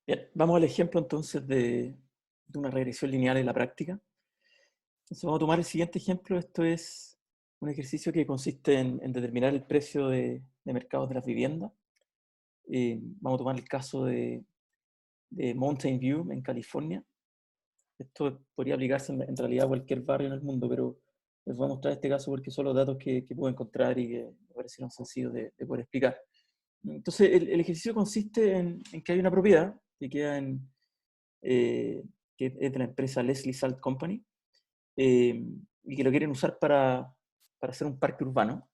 Bien, vamos al ejemplo entonces de una regresión lineal en la práctica. Entonces vamos a tomar el siguiente ejemplo. Esto es un ejercicio que consiste en determinar el precio de mercados de las viviendas. Vamos a tomar el caso de Mountain View en California. Esto podría aplicarse en realidad a cualquier barrio en el mundo, pero les voy a mostrar este caso porque son los datos que puedo encontrar y que me parecieron sencillos de poder explicar. Entonces el ejercicio consiste en que hay una propiedad que queda eh, que es de la empresa Leslie Salt Company, y que lo quieren usar para hacer un parque urbano.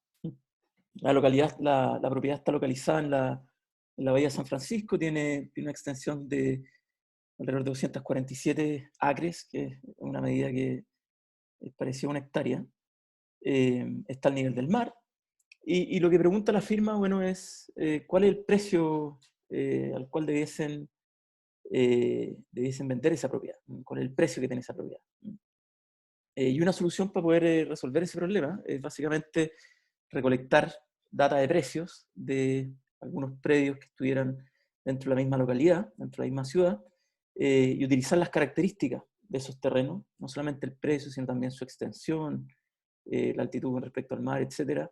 La propiedad está localizada en la bahía de San Francisco, tiene una extensión de alrededor de 247 acres, que es una medida que es parecida a una hectárea. Está al nivel del mar, y lo que pregunta la firma, bueno, es cuál es el precio al cual debiesen vender esa propiedad, cuál es el precio que tiene esa propiedad. Y una solución para poder resolver ese problema es básicamente recolectar data de precios de algunos predios que estuvieran dentro de la misma localidad, dentro de la misma ciudad, y utilizar las características de esos terrenos, no solamente el precio, sino también su extensión, la altitud con respecto al mar, etcétera,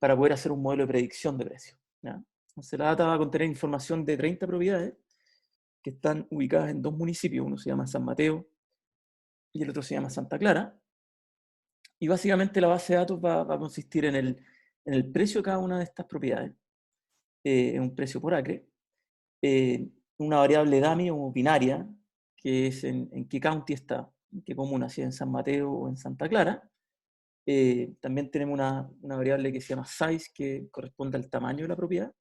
para poder hacer un modelo de predicción de precios, ¿ya? Entonces la data va a contener información de 30 propiedades que están ubicadas en dos municipios, uno se llama San Mateo y el otro se llama Santa Clara, y básicamente la base de datos va a consistir en el precio de cada una de estas propiedades, en un precio por acre, una variable dummy o binaria, que es en qué county está, en qué comuna, si es en San Mateo o en Santa Clara. También tenemos una variable que se llama size, que corresponde al tamaño de la propiedad.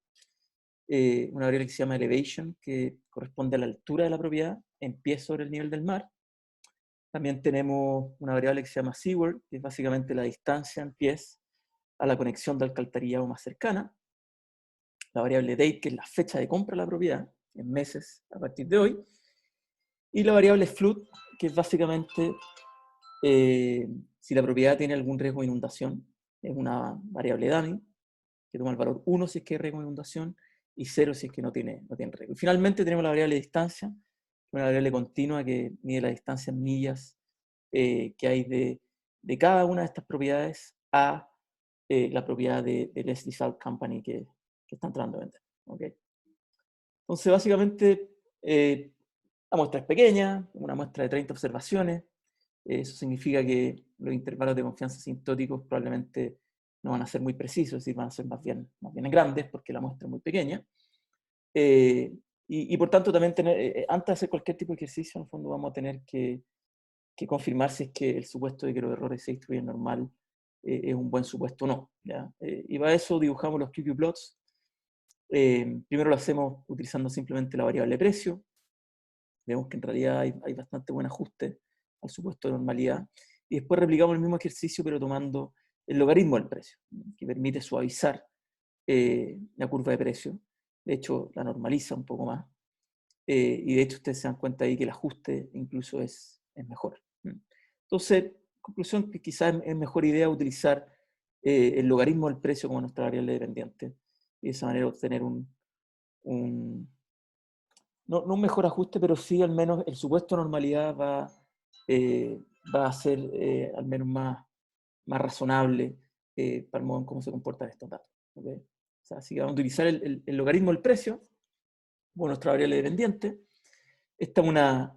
Una variable que se llama elevation, que corresponde a la altura de la propiedad en pies sobre el nivel del mar. También tenemos una variable que se llama seaward, que es básicamente la distancia en pies a la conexión de alcantarillado más cercana. La variable date, que es la fecha de compra de la propiedad, en meses a partir de hoy. Y la variable flood, que es básicamente si la propiedad tiene algún riesgo de inundación. Es una variable dummy, que toma el valor 1 si es que hay riesgo de inundación, y 0 si es que no tiene riesgo. Y finalmente tenemos la variable distancia, una variable continua que mide la distancia en millas que hay de cada una de estas propiedades a la propiedad de Leslie Salt Company que están tratando de vender. ¿Okay? Entonces, básicamente, la muestra es pequeña, una muestra de 30 observaciones. Eso significa que los intervalos de confianza asintóticos probablemente no van a ser muy precisos, es decir, van a ser más bien grandes porque la muestra es muy pequeña. Y por tanto, también antes de hacer cualquier tipo de ejercicio, en el fondo vamos a tener que confirmar si es que el supuesto de que los errores se distribuyen normal es un buen supuesto o no, ¿ya? Y para eso dibujamos los QQ-plots. Primero lo hacemos utilizando simplemente la variable precio. Vemos que en realidad hay bastante buen ajuste al supuesto de normalidad. Y después replicamos el mismo ejercicio, pero tomando el logaritmo del precio, que permite suavizar la curva de precio. De hecho, la normaliza un poco más. Y de hecho, ustedes se dan cuenta ahí que el ajuste incluso es mejor. Entonces, conclusión, que quizás es mejor idea utilizar el logaritmo del precio como nuestra variable dependiente. Y de esa manera obtener no un mejor ajuste, pero sí al menos el supuesto de normalidad va a ser al menos más razonable para el modo en cómo se comportan estos datos. ¿Okay? O sea, así que vamos a utilizar el logaritmo del precio como nuestra variable dependiente. Esta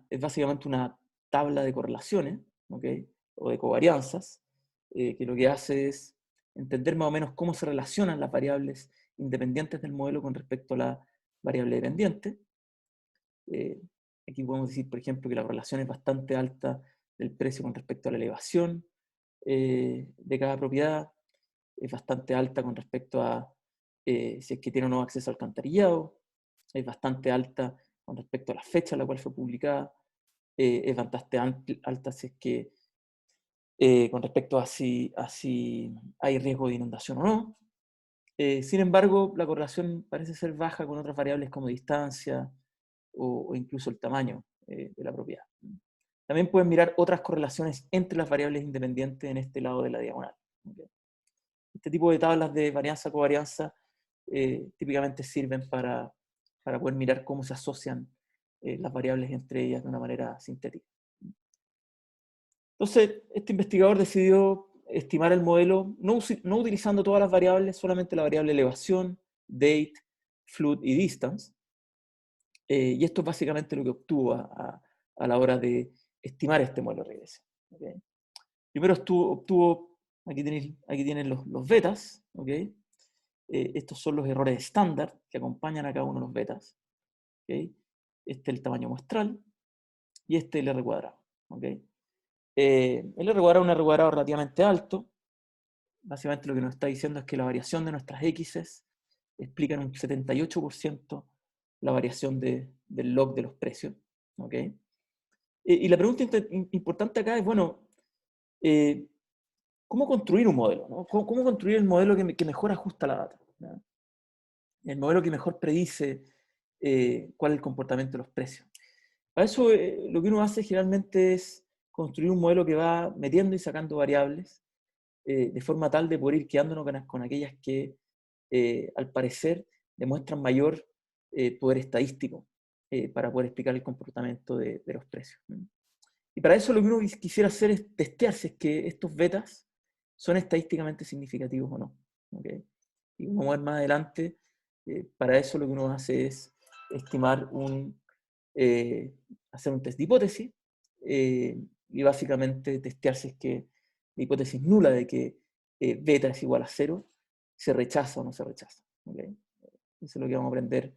es básicamente una tabla de correlaciones, ¿okay? O de covarianzas, que lo que hace es entender más o menos cómo se relacionan las variables independientes del modelo con respecto a la variable dependiente. Aquí podemos decir, por ejemplo, que la relación es bastante alta del precio con respecto a la elevación de cada propiedad, es bastante alta con respecto a si es que tiene o no acceso al alcantarillado, es bastante alta con respecto a la fecha a la cual fue publicada, es bastante alta si es que con respecto a si hay riesgo de inundación o no. Sin embargo, la correlación parece ser baja con otras variables como distancia o incluso el tamaño de la propiedad. También pueden mirar otras correlaciones entre las variables independientes en este lado de la diagonal. ¿Okay? Este tipo de tablas de varianza-covarianza típicamente sirven para para poder mirar cómo se asocian las variables entre ellas de una manera sintética. Entonces, este investigador decidió estimar el modelo no utilizando todas las variables, solamente la variable elevación, date, flood y distance. Y esto es básicamente lo que obtuvo a la hora de estimar este modelo de regresión. ¿Okay? Primero obtuvo, aquí tienen los betas, ¿okay? Estos son los errores estándar que acompañan a cada uno de los betas. ¿Okay? Este es el tamaño muestral y este es el R cuadrado. ¿Okay? El R cuadrado es un R cuadrado relativamente alto. Básicamente lo que nos está diciendo es que la variación de nuestras X's explica en un 78% la variación del log de los precios. ¿Okay? Y la pregunta importante acá es, bueno, ¿cómo construir un modelo? ¿No? ¿Cómo construir el modelo que mejor ajusta la data? ¿No? El modelo que mejor predice cuál es el comportamiento de los precios. Para eso lo que uno hace generalmente es construir un modelo que va metiendo y sacando variables de forma tal de poder ir quedándonos con aquellas que al parecer demuestran mayor poder estadístico para poder explicar el comportamiento de los precios. Y para eso lo que uno quisiera hacer es testear si es que estos betas son estadísticamente significativos o no. ¿Okay? Y vamos a ver más adelante, para eso lo que uno hace es estimar hacer un test de hipótesis y básicamente testear si es que la hipótesis nula de que beta es igual a 0 se rechaza o no se rechaza. ¿Okay? Eso es lo que vamos a aprender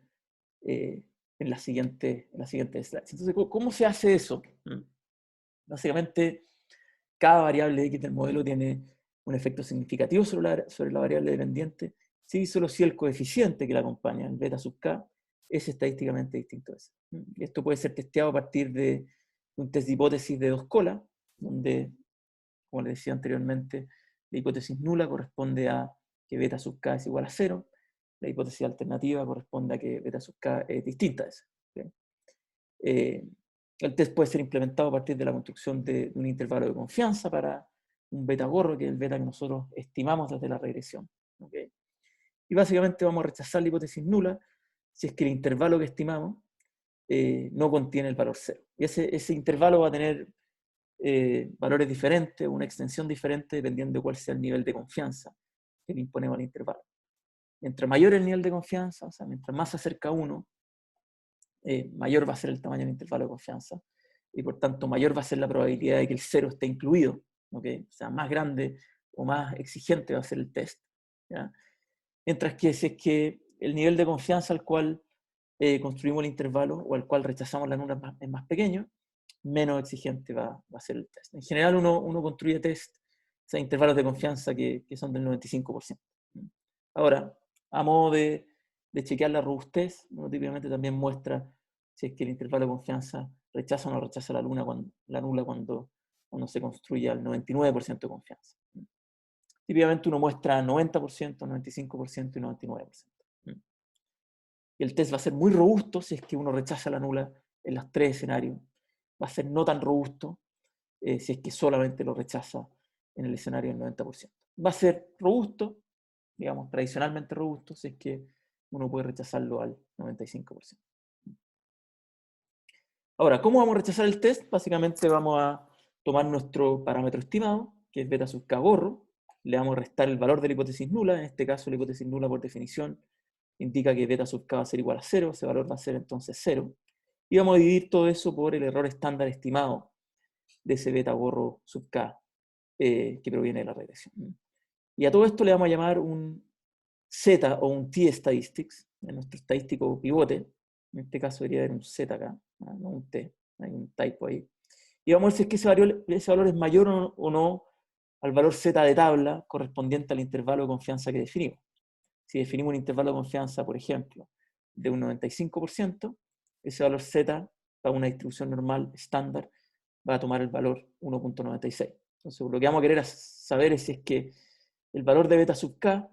en la siguiente slide. Entonces, ¿cómo se hace eso? Básicamente, cada variable X del modelo tiene un efecto significativo sobre la variable dependiente, si y solo si el coeficiente que la acompaña, el beta sub k, es estadísticamente distinto a ese. Y esto puede ser testeado a partir de un test de hipótesis de 2 colas, donde, como les decía anteriormente, la hipótesis nula corresponde a que beta sub k es igual a 0, la hipótesis alternativa corresponde a que beta sub k es distinta a esa. ¿Okay? El test puede ser implementado a partir de la construcción de un intervalo de confianza para un beta gorro, que es el beta que nosotros estimamos desde la regresión. ¿Okay? Y básicamente vamos a rechazar la hipótesis nula si es que el intervalo que estimamos no contiene el valor 0. Y ese intervalo va a tener valores diferentes, una extensión diferente, dependiendo de cuál sea el nivel de confianza que le imponemos al intervalo. Mientras mayor el nivel de confianza, o sea, mientras más se acerca a 1, mayor va a ser el tamaño del intervalo de confianza y por tanto mayor va a ser la probabilidad de que el 0 esté incluido. ¿Okay? O sea, más grande o más exigente va a ser el test. ¿Ya? Mientras que si es que el nivel de confianza al cual construimos el intervalo o al cual rechazamos la nula es más pequeño, menos exigente va a ser el test. En general uno construye test, o sea, intervalos de confianza que son del 95%. Ahora, a modo de chequear la robustez, uno típicamente también muestra si es que el intervalo de confianza rechaza o no rechaza la nula cuando se construye al 99% de confianza. Típicamente uno muestra 90%, 95% y 99%. Y el test va a ser muy robusto si es que uno rechaza la nula en los 3 escenarios. Va a ser no tan robusto si es que solamente lo rechaza en el escenario del 90%. Va a ser robusto, digamos, tradicionalmente robusto, si es que uno puede rechazarlo al 95%. Ahora, ¿cómo vamos a rechazar el test? Básicamente vamos a tomar nuestro parámetro estimado, que es beta sub k gorro, le vamos a restar el valor de la hipótesis nula, en este caso la hipótesis nula por definición indica que beta sub k va a ser igual a 0, ese valor va a ser entonces 0, y vamos a dividir todo eso por el error estándar estimado de ese beta gorro sub k que proviene de la regresión. Y a todo esto le vamos a llamar un Z o un t-statistics, en nuestro estadístico pivote, en este caso debería haber un Z acá, no un T, hay un typo ahí. Y vamos a ver si es que ese valor es mayor o no al valor Z de tabla correspondiente al intervalo de confianza que definimos. Si definimos un intervalo de confianza, por ejemplo, de un 95%, ese valor Z para una distribución normal estándar va a tomar el valor 1.96. Entonces, lo que vamos a querer saber es si es que el valor de beta sub k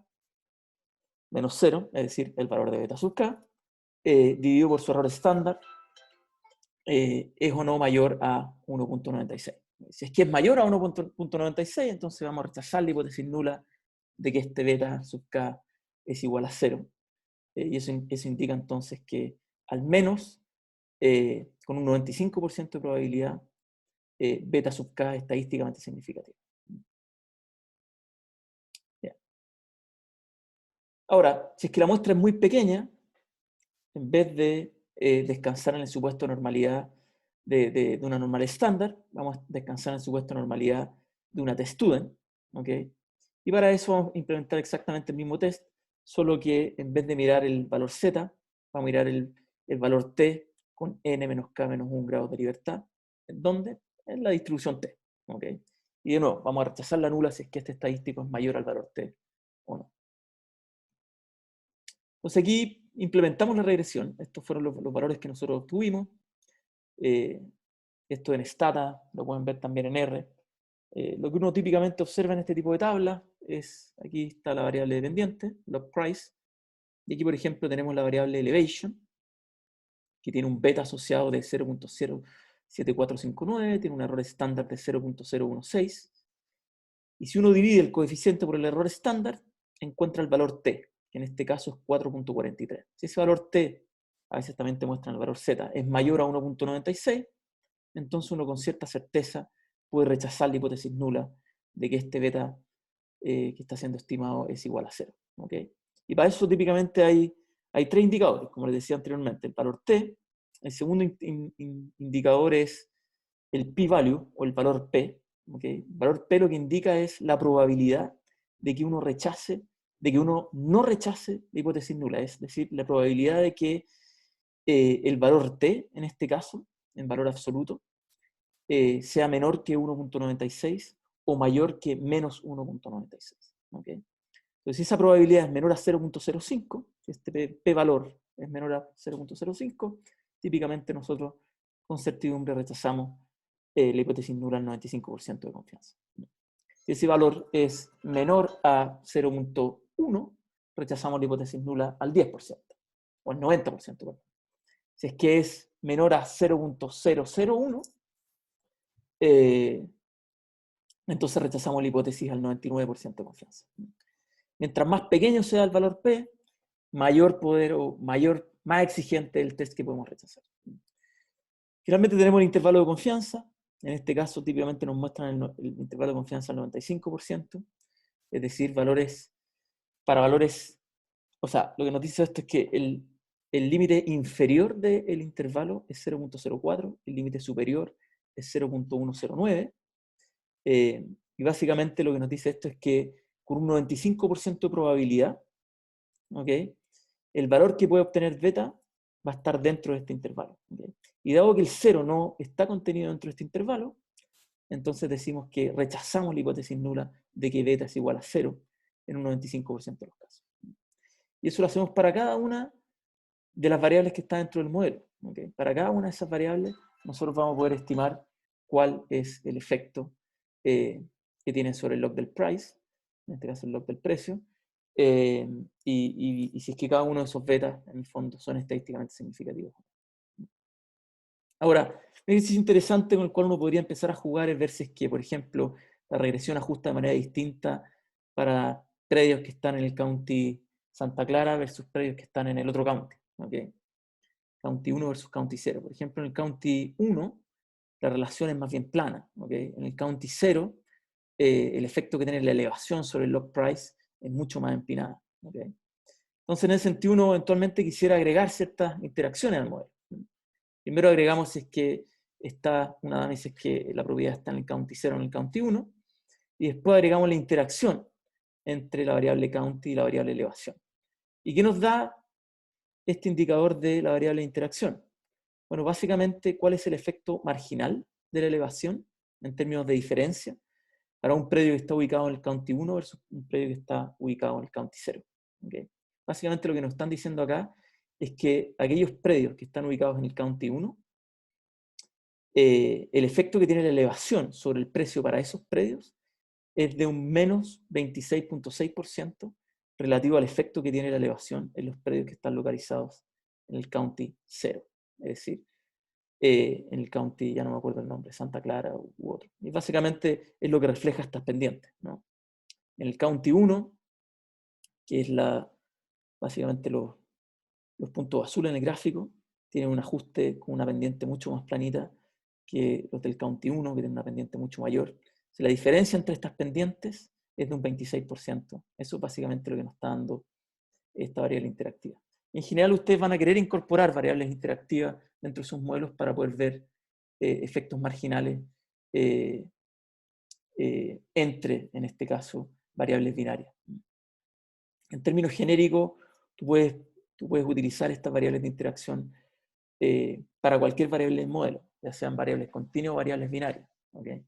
menos 0, es decir, el valor de beta sub k, dividido por su error estándar, es o no mayor a 1.96. Si es que es mayor a 1.96, entonces vamos a rechazar la hipótesis nula de que este beta sub k es igual a 0. Y eso indica entonces que al menos con un 95% de probabilidad beta sub k estadísticamente significativa. Bien. Ahora, si es que la muestra es muy pequeña, en vez de descansar en el supuesto de normalidad de una normal estándar, vamos a descansar en el supuesto de normalidad de una test student, ¿ok? Y para eso vamos a implementar exactamente el mismo test, solo que en vez de mirar el valor z, vamos a mirar el valor t con n menos k menos 1 grados de libertad, ¿en dónde? En la distribución t, ¿ok? Y de nuevo, vamos a rechazar la nula si es que este estadístico es mayor al valor t o no. Entonces aquí implementamos la regresión. Estos fueron los valores que nosotros obtuvimos. Esto en Stata, lo pueden ver también en R. Lo que uno típicamente observa en este tipo de tablas es, aquí está la variable dependiente, log price, y aquí por ejemplo tenemos la variable elevation, que tiene un beta asociado de 0.07459, tiene un error estándar de 0.016, y si uno divide el coeficiente por el error estándar, encuentra el valor t, que en este caso es 4.43. Si ese valor t, a veces también te muestran el valor z, es mayor a 1.96, entonces uno con cierta certeza puede rechazar la hipótesis nula de que este beta que está siendo estimado es igual a 0. ¿Okay? Y para eso típicamente hay 3 indicadores, como les decía anteriormente. El valor t, el segundo indicador es el p-value o el valor p. ¿Okay? El valor p lo que indica es la probabilidad de que uno rechace, de que uno no rechace la hipótesis nula, es decir, la probabilidad de que el valor t, en este caso, en valor absoluto, sea menor que 1.96 o mayor que menos 1.96. ¿Okay? Entonces, si esa probabilidad es menor a 0.05, si este p-valor es menor a 0.05, típicamente nosotros con certidumbre rechazamos la hipótesis nula al 95% de confianza. Si ese valor es menor a 0.1, rechazamos la hipótesis nula al 10%, o al 90%. Perdón. Si es que es menor a 0.001, entonces rechazamos la hipótesis al 99% de confianza. Mientras más pequeño sea el valor P, mayor poder o más exigente el test que podemos rechazar. Finalmente tenemos el intervalo de confianza. En este caso típicamente nos muestran el intervalo de confianza al 95%, es decir, para valores, o sea, lo que nos dice esto es que el límite inferior del intervalo es 0.04, el límite superior es 0.109, y básicamente lo que nos dice esto es que con un 95% de probabilidad, ¿okay? El valor que puede obtener beta va a estar dentro de este intervalo. ¿Okay? Y dado que el 0 no está contenido dentro de este intervalo, entonces decimos que rechazamos la hipótesis nula de que beta es igual a 0 en un 95% de los casos. Y eso lo hacemos para cada una de las variables que está dentro del modelo. ¿Okay? Para cada una de esas variables, nosotros vamos a poder estimar cuál es el efecto que tiene sobre el log del price, en este caso el log del precio, y si es que cada uno de esos betas, en el fondo, son estadísticamente significativos. Ahora, un ejercicio interesante con el cual uno podría empezar a jugar es ver si es que, por ejemplo, la regresión ajusta de manera distinta para predios que están en el county Santa Clara versus predios que están en el otro county. ¿Okay? County 1 versus County 0. Por ejemplo, en el County 1, la relación es más bien plana. ¿Okay? En el County 0, el efecto que tiene la elevación sobre el log price es mucho más empinada. ¿Okay? Entonces, en ese sentido, uno eventualmente quisiera agregar ciertas interacciones al modelo. Primero agregamos si es que está un análisis que la propiedad está en el County 0 o en el County 1, y después agregamos la interacción entre la variable County y la variable elevación. ¿Y qué nos da este indicador de la variable de interacción? Bueno, básicamente, ¿cuál es el efecto marginal de la elevación en términos de diferencia para un predio que está ubicado en el County 1 versus un predio que está ubicado en el County 0? ¿Okay? Básicamente lo que nos están diciendo acá es que aquellos predios que están ubicados en el County 1, el efecto que tiene la elevación sobre el precio para esos predios es de un menos 26.6% relativo al efecto que tiene la elevación en los predios que están localizados en el County 0. Es decir, en el county, ya no me acuerdo el nombre, Santa Clara u otro. Y básicamente es lo que refleja estas pendientes, ¿no? En el county 1, que es básicamente los puntos azules en el gráfico, tienen un ajuste con una pendiente mucho más planita que los del County 1, que tienen una pendiente mucho mayor. Si la diferencia entre estas pendientes es de un 26%. Eso es básicamente lo que nos está dando esta variable interactiva. En general, ustedes van a querer incorporar variables interactivas dentro de sus modelos para poder ver efectos marginales entre, en este caso, variables binarias. En términos genéricos, tú puedes utilizar estas variables de interacción para cualquier variable del modelo, ya sean variables continuas o variables binarias. ¿Okay?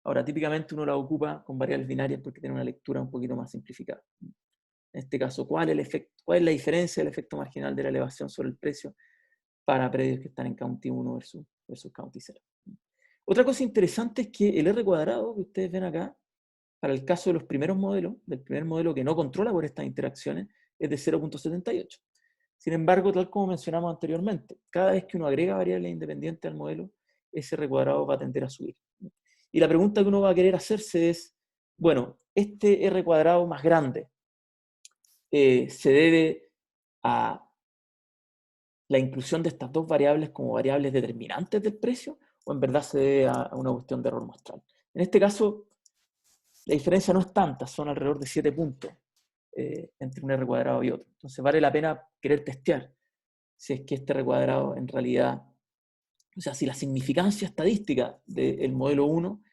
Ahora, típicamente uno la ocupa con variables binarias porque tiene una lectura un poquito más simplificada. En este caso, ¿cuál es la diferencia del efecto marginal de la elevación sobre el precio para predios que están en County 1 versus County 0? Otra cosa interesante es que el R cuadrado que ustedes ven acá, para el caso de los primeros modelos, del primer modelo que no controla por estas interacciones, es de 0.78. Sin embargo, tal como mencionamos anteriormente, cada vez que uno agrega variables independientes al modelo, ese R cuadrado va a tender a subir. Y la pregunta que uno va a querer hacerse es, bueno, este R cuadrado más grande se debe a la inclusión de estas dos variables como variables determinantes del precio, o en verdad se debe a una cuestión de error muestral. En este caso, la diferencia no es tanta, son alrededor de 7 puntos entre un R cuadrado y otro. Entonces vale la pena querer testear si es que este R cuadrado en realidad, o sea, si la significancia estadística del modelo 1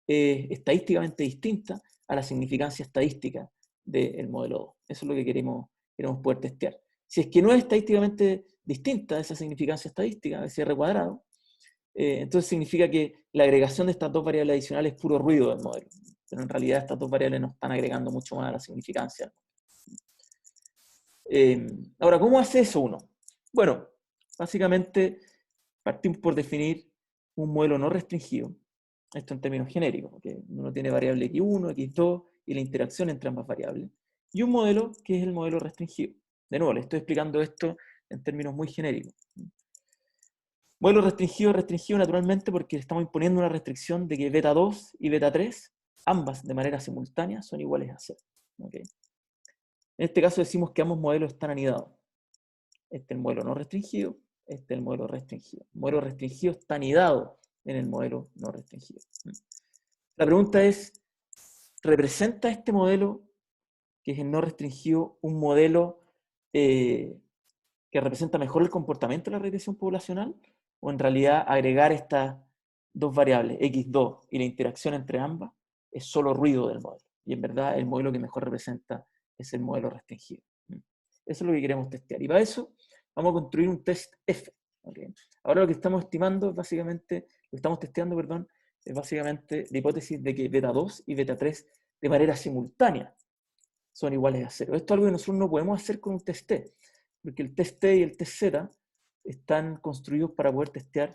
es estadísticamente distinta a la significancia estadística del modelo 2. Eso es lo que queremos poder testear. Si es que no es estadísticamente distinta esa significancia estadística, ese R cuadrado, entonces significa que la agregación de estas dos variables adicionales es puro ruido del modelo. Pero en realidad estas dos variables no están agregando mucho más a la significancia. Ahora, ¿cómo hace eso uno? Bueno, básicamente partimos por definir un modelo no restringido. Esto en términos genéricos, porque uno tiene variable x1, x2 y la interacción entre ambas variables. Y un modelo que es el modelo restringido. De nuevo, le estoy explicando esto en términos muy genéricos. Modelo restringido naturalmente porque le estamos imponiendo una restricción de que beta 2 y beta 3, ambas de manera simultánea, son iguales a 0. ¿Okay? En este caso decimos que ambos modelos están anidados. Este es el modelo no restringido, este es el modelo restringido. El modelo restringido está anidado en el modelo no restringido. La pregunta es, ¿representa este modelo, que es el no restringido, un modelo que representa mejor el comportamiento de la regresión poblacional? ¿O en realidad agregar estas dos variables, x2 y la interacción entre ambas, es solo ruido del modelo? Y en verdad el modelo que mejor representa es el modelo restringido. Eso es lo que queremos testear. Y para eso vamos a construir un test F. ¿Okay? Ahora lo que estamos estimando, básicamente, lo estamos testeando, perdón, es básicamente la hipótesis de que beta 2 y beta 3 de manera simultánea son iguales a 0. Esto es algo que nosotros no podemos hacer con un test T, porque el test T y el test Z están construidos para poder testear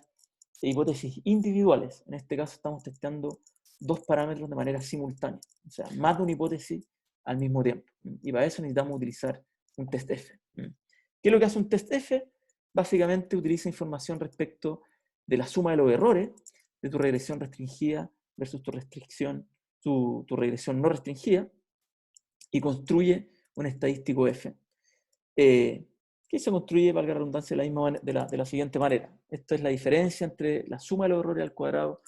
hipótesis individuales. En este caso estamos testeando dos parámetros de manera simultánea, o sea, más de una hipótesis al mismo tiempo. Y para eso necesitamos utilizar un test F. ¿Qué es lo que hace un test F? Básicamente utiliza información respecto de la suma de los errores de tu regresión restringida versus tu regresión no restringida, y construye un estadístico F, que se construye, valga la redundancia, de la siguiente manera. Esto es la diferencia entre la suma de los errores al cuadrado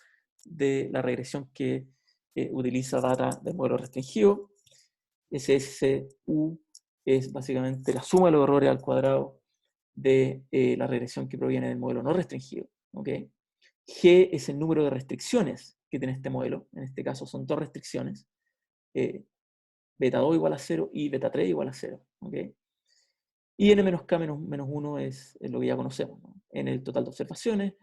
de la regresión que utiliza data del modelo restringido. SSU es básicamente la suma de los errores al cuadrado de la regresión que proviene del modelo no restringido. ¿Okay? G es el número de restricciones que tiene este modelo. En este caso son dos restricciones. Beta 2 igual a 0 y beta 3 igual a 0. ¿Okay? Y n-k menos 1 es lo que ya conocemos. ¿No? En el total de observaciones,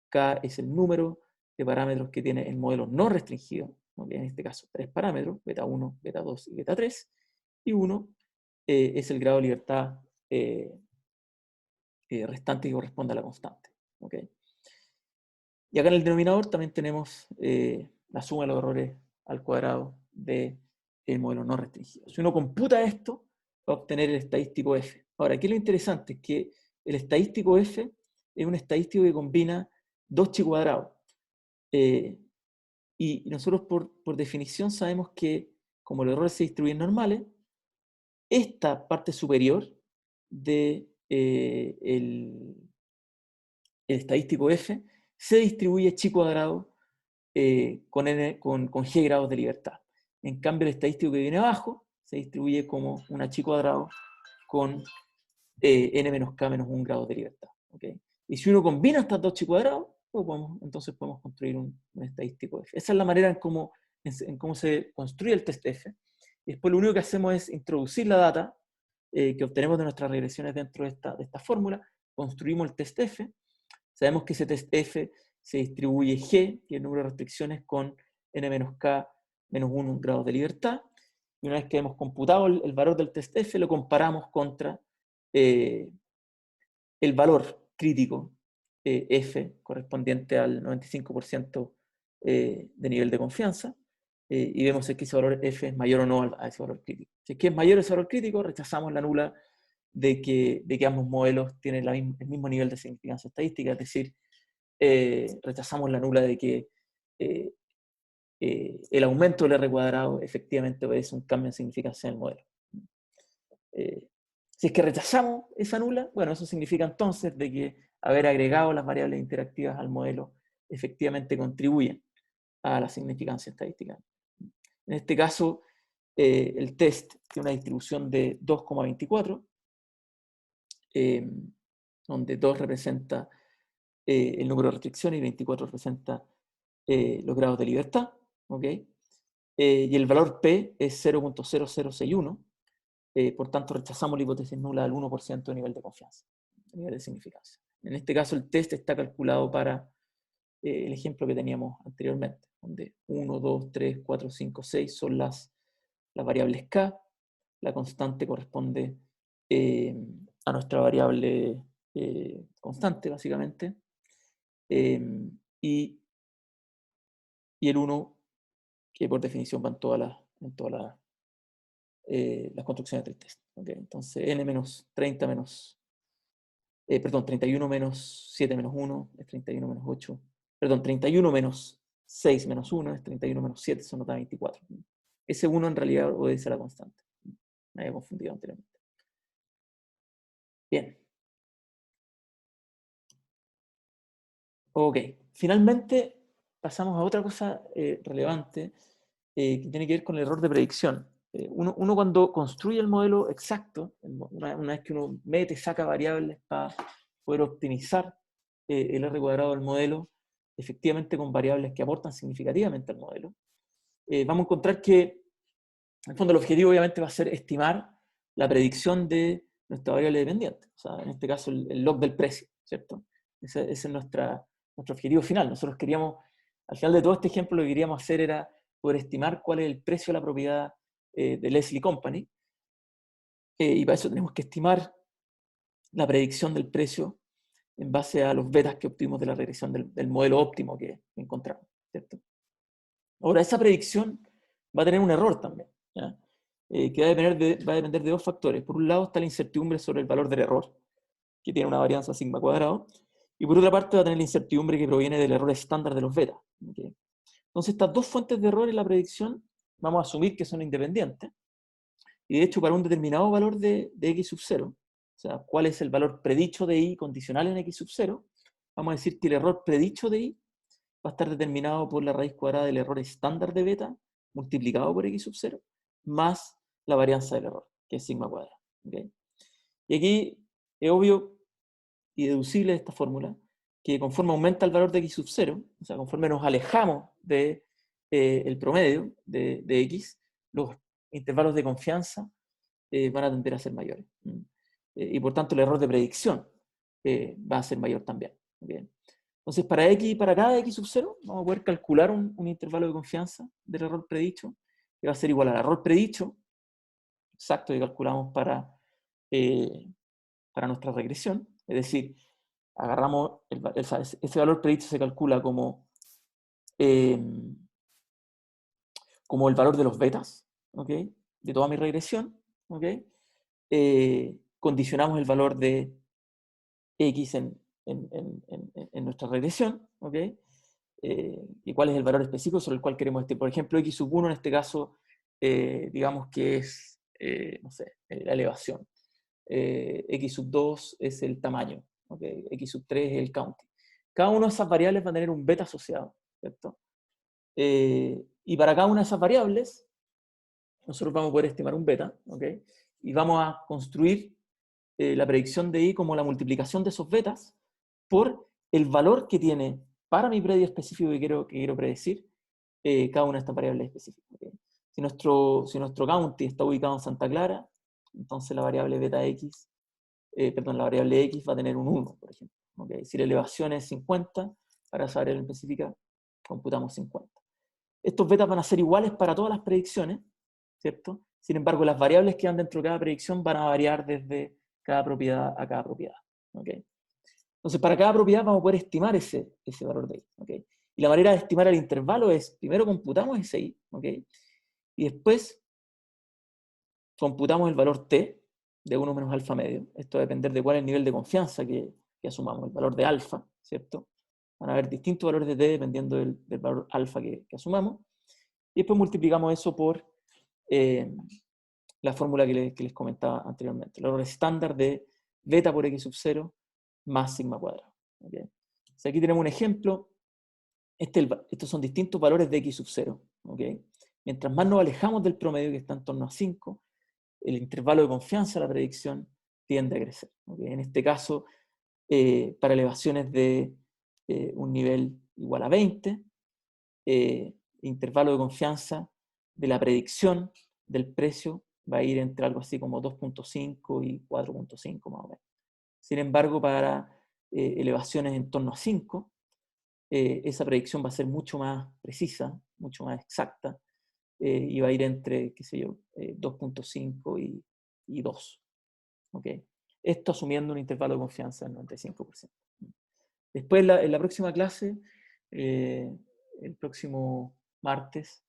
K es el número de parámetros que tiene el modelo no restringido. ¿Okay? En este caso, 3 parámetros, beta 1, beta 2 y beta 3. Y 1 es el grado de libertad restante que corresponde a la constante. ¿Okay? Y acá en el denominador también tenemos la suma de los errores al cuadrado del modelo no restringido. Si uno computa esto, va a obtener el estadístico F. Ahora, aquí lo interesante es que el estadístico F es un estadístico que combina dos chi cuadrados. Y nosotros por definición sabemos que como los errores se distribuyen normales, esta parte superior de el estadístico F, se distribuye chi cuadrado con G grados de libertad. En cambio, el estadístico que viene abajo se distribuye como una chi cuadrado con n menos k menos 1 grado de libertad. ¿Okay? Y si uno combina estas dos chi cuadrados, entonces podemos construir un estadístico F. Esa es la manera en cómo se construye el test F. Y después lo único que hacemos es introducir la data que obtenemos de nuestras regresiones dentro de esta fórmula, construimos el test F, sabemos que ese test F se distribuye G, que es el número de restricciones, con n menos k menos 1 grados de libertad, y una vez que hemos computado el valor del test F, lo comparamos contra el valor crítico F, correspondiente al 95% de nivel de confianza, y vemos si ese valor F es mayor o no a ese valor crítico. Si es que es mayor ese valor crítico, rechazamos la nula de que ambos modelos tienen el mismo nivel de significancia estadística, es decir, rechazamos la nula de que el aumento del R cuadrado efectivamente obedece un cambio en significancia del modelo. Si es que rechazamos esa nula, bueno, eso significa entonces de que haber agregado las variables interactivas al modelo efectivamente contribuyen a la significancia estadística. En este caso, el test tiene una distribución de 2,24, donde 2 representa el número de restricciones y 24 representa los grados de libertad. ¿Okay? Y el valor P es 0.0061, por tanto rechazamos la hipótesis nula al 1% de nivel de confianza, de nivel de significancia. En este caso el test está calculado para el ejemplo que teníamos anteriormente, donde 1, 2, 3, 4, 5, 6 son las variables K, la constante corresponde a nuestra variable constante, básicamente, y el 1, que por definición va en todas las construcciones del test. ¿Okay? Entonces, n menos 30 menos, perdón, 31 menos 7 menos 1 es 31 menos 8, perdón, 31 menos 6 menos 1 es 31 menos 7, eso nos da 24. Ese 1 en realidad obedece a la constante. Me había confundido anteriormente. Bien. Ok, finalmente pasamos a otra cosa relevante que tiene que ver con el error de predicción. Uno cuando construye el modelo exacto, una vez que uno mete, saca variables para poder optimizar el R cuadrado del modelo, efectivamente con variables que aportan significativamente al modelo, vamos a encontrar que, en el fondo, el objetivo obviamente va a ser estimar la predicción de nuestra variable dependiente, o sea, en este caso el log del precio, ¿cierto? Ese es nuestro objetivo final. Nosotros queríamos, al final de todo este ejemplo, lo que queríamos hacer era poder estimar cuál es el precio de la propiedad de Leslie Company, y para eso tenemos que estimar la predicción del precio en base a los betas que obtuvimos de la regresión del modelo óptimo que encontramos, ¿cierto? Ahora, esa predicción va a tener un error también, ¿ya? Que va a depender de dos factores. Por un lado está la incertidumbre sobre el valor del error, que tiene una varianza sigma cuadrado, y por otra parte va a tener la incertidumbre que proviene del error estándar de los betas. ¿Okay? Entonces, estas dos fuentes de error en la predicción vamos a asumir que son independientes, y de hecho para un determinado valor de x sub 0, o sea, cuál es el valor predicho de y condicional en x sub 0, vamos a decir que el error predicho de y va a estar determinado por la raíz cuadrada del error estándar de beta multiplicado por x sub 0 más la varianza del error, que es sigma cuadrada. ¿Okay? Y aquí es obvio y deducible de esta fórmula que conforme aumenta el valor de x sub 0, o sea, conforme nos alejamos de el promedio de x, los intervalos de confianza van a tender a ser mayores. Y por tanto el error de predicción va a ser mayor también. ¿Okay? Entonces, para cada x sub 0, vamos a poder calcular un intervalo de confianza del error predicho, que va a ser igual al error predicho, exacto, que calculamos para nuestra regresión. Es decir, agarramos, ese valor predicho se calcula como el valor de los betas, ¿okay? De toda mi regresión. ¿Okay? Condicionamos el valor de x en nuestra regresión, ¿ok? Y cuál es el valor específico sobre el cual queremos estimar. Por ejemplo, x sub 1 en este caso, digamos que es, no sé, la elevación. X sub 2 es el tamaño, ¿okay? X sub 3 es el counting. cada una de esas variables va a tener un beta asociado, ¿cierto? Y para cada una de esas variables, nosotros vamos a poder estimar un beta, ¿ok? Y vamos a construir la predicción de I como la multiplicación de esos betas por el valor que tiene para mi predio específico que quiero predecir cada una de estas variables específicas. ¿Okay? Si nuestro county está ubicado en Santa Clara, entonces la variable beta X, la variable X va a tener un 1, por ejemplo. ¿Okay? Si la elevación es 50, para esa variable específica computamos 50. Estos betas van a ser iguales para todas las predicciones, ¿cierto? Sin embargo, las variables que van dentro de cada predicción van a variar desde cada propiedad a cada propiedad. ¿Okay? Entonces, para cada propiedad vamos a poder estimar ese valor de I. ¿Okay? Y la manera de estimar el intervalo es, primero computamos ese I, ¿okay? Y después computamos el valor t de 1 menos alfa medio. Esto va a depender de cuál es el nivel de confianza que asumamos, el valor de alfa, ¿cierto? Van a haber distintos valores de t dependiendo del valor alfa que asumamos. Y después multiplicamos eso por la fórmula que les comentaba anteriormente. El valor estándar de beta por x sub 0 más sigma cuadrado. ¿Okay? O sea, aquí tenemos un ejemplo. Estos son distintos valores de x sub 0. ¿Okay? Mientras más nos alejamos del promedio, que está en torno a 5, el intervalo de confianza de la predicción tiende a crecer. ¿Okay? En este caso, para elevaciones de un nivel igual a 20, intervalo de confianza de la predicción del precio va a ir entre algo así como 2.5 y 4.5 más o menos. Sin embargo, para elevaciones en torno a 5, esa predicción va a ser mucho más precisa, mucho más exacta, y va a ir entre, qué sé yo, 2.5 y 2. ¿Okay? Esto asumiendo un intervalo de confianza del 95%. Después, en la próxima clase, el próximo martes,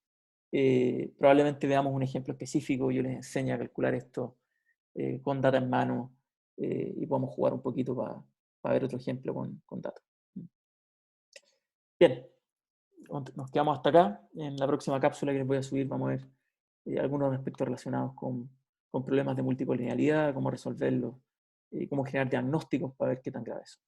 probablemente veamos un ejemplo específico. Yo les enseño a calcular esto con data en mano y podamos jugar un poquito para ver otro ejemplo con data. Bien, nos quedamos hasta acá. En la próxima cápsula que les voy a subir vamos a ver algunos aspectos relacionados con problemas de multicolinialidad, cómo resolverlos, cómo generar diagnósticos para ver qué tan grave es.